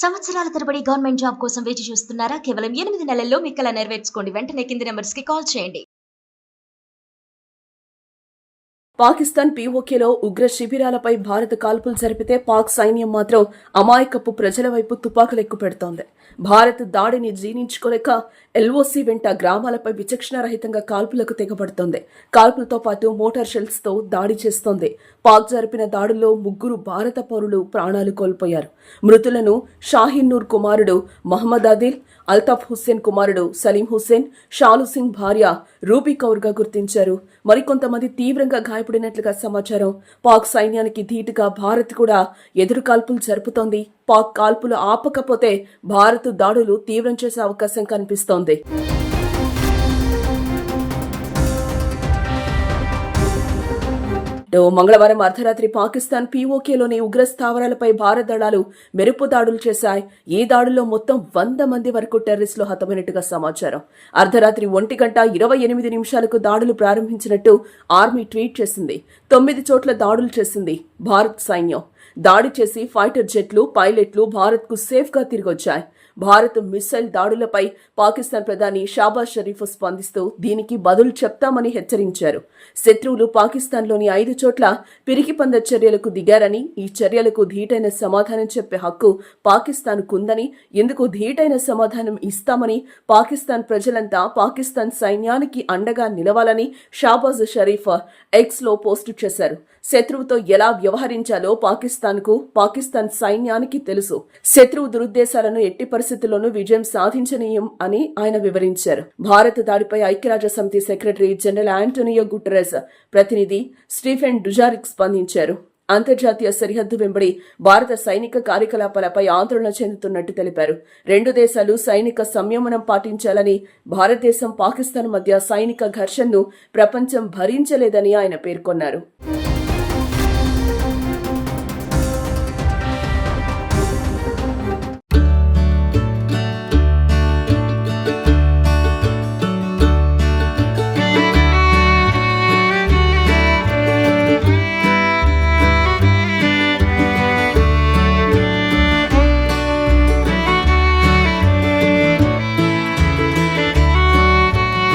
సంవత్సరాల తరబడి government job కోసం వేచి చూస్తున్నారా? కేవలం 8 నెలల్లో మీ కల నెరవేర్చుకోండి. వెంటనే కింది నంబర్స్‌కి కాల్ చేయండి. పాకిస్తాన్ పీఓకేలో ఉగ్ర శిబిరాలపై భారత్ కాల్పులు జరిపితే పాక్ సైన్యం మాత్రం అమాయకపు ప్రజల వైపు తుపాకులు ఎక్కుపెడుతోంది. భారత్ దాడిని జీర్ణించుకోలేక ఎల్ఓసి వెంట గ్రామాలపై విచక్షణారహితంగా కాల్పులకు తెగబడుతోంది. కాల్పులతో పాటు మోటార్ షెల్స్ తో దాడి చేస్తోంది. పాక్ జరిపిన దాడుల్లో 3 భారత పౌరులు ప్రాణాలు కోల్పోయారు. మృతులను షాహీన్ నూర్ కుమారుడు మహమ్మద్ ఆదిల్, అల్తాఫ్ హుస్సేన్ కుమారుడు సలీం హుస్సేన్, షాలు సింగ్ భార్య రూబీ కౌర్ గా గుర్తించారు. మరికొంతమంది తీవ్రంగా గాయపడినట్లుగా సమాచారం. పాక్ సైన్యానికి ధీటుగా భారత్ కూడా ఎదురు కాల్పులు జరుపుతోంది. పాక్ కాల్పులు ఆపకపోతే భారత్ దాడులు తీవ్రం చేసే అవకాశం కనిపిస్తోంది. మంగళవారం అర్ధరాత్రి పాకిస్తాన్ పీఓకేలోని ఉగ్ర స్థావరాలపై భారత దళాలు మెరుపు దాడులు చేశాయి. ఈ దాడుల్లో మొత్తం 100 మంది వరకు టెర్రరిస్టులు హతమైనట్టుగా సమాచారం. అర్ధరాత్రి 1:28 దాడులు ప్రారంభించినట్టు ఆర్మీ ట్వీట్ చేసింది. 9 చోట్ల దాడులు చేసింది భారత్ సైన్యం. దాడి చేసి ఫైటర్ జెట్లు, పైలట్లు భారత్కు సేఫ్గా తిరిగొచ్చాయి. భారత్ మిస్సైల్ దాడులపై పాకిస్తాన్ ప్రధాని షాబాజ్ షరీఫ్ స్పందిస్తూ దీనికి బదులు చెప్తామని హెచ్చరించారు. శత్రువులు పాకిస్తాన్లోని 5 చోట్ల పిరికిపంద చర్యలకు దిగారని, ఈ చర్యలకు ధీటైన సమాధానం చెప్పే హక్కు పాకిస్తాన్కుందని, ఇందుకు ధీటైన సమాధానం ఇస్తామని పాకిస్తాన్ ప్రజలంతా పాకిస్తాన్ సైన్యానికి అండగా నిలవాలని షాబాజ్ షరీఫ్ ఎక్స్లో పోస్టు చేశారు. శత్రువుతో ఎలా వ్యవహరించాలో పాకిస్తాన్ సైన్యానికి తెలుసు. శత్రువు దురుద్దేశాలను ఎట్టి పరిస్థితుల్లోనూ విజయం సాధించనీయం అని ఆయన వివరించారు. భారత దాడిపై ఐక్యరాజ్యసమితి సెక్రటరీ జనరల్ ఆంటోనియో గుటెరస్ ప్రతినిధి స్టీఫెన్ డుజారిక్ స్పందించారు. అంతర్జాతీయ సరిహద్దు వెంబడి భారత సైనిక కార్యకలాపాలపై ఆందోళన చెందుతున్నట్టు తెలిపారు. 2 దేశాలు సైనిక సంయమనం పాటించాలని, భారతదేశం పాకిస్తాన్ మధ్య సైనిక ఘర్షణను ప్రపంచం భరించలేదని ఆయన పేర్కొన్నారు.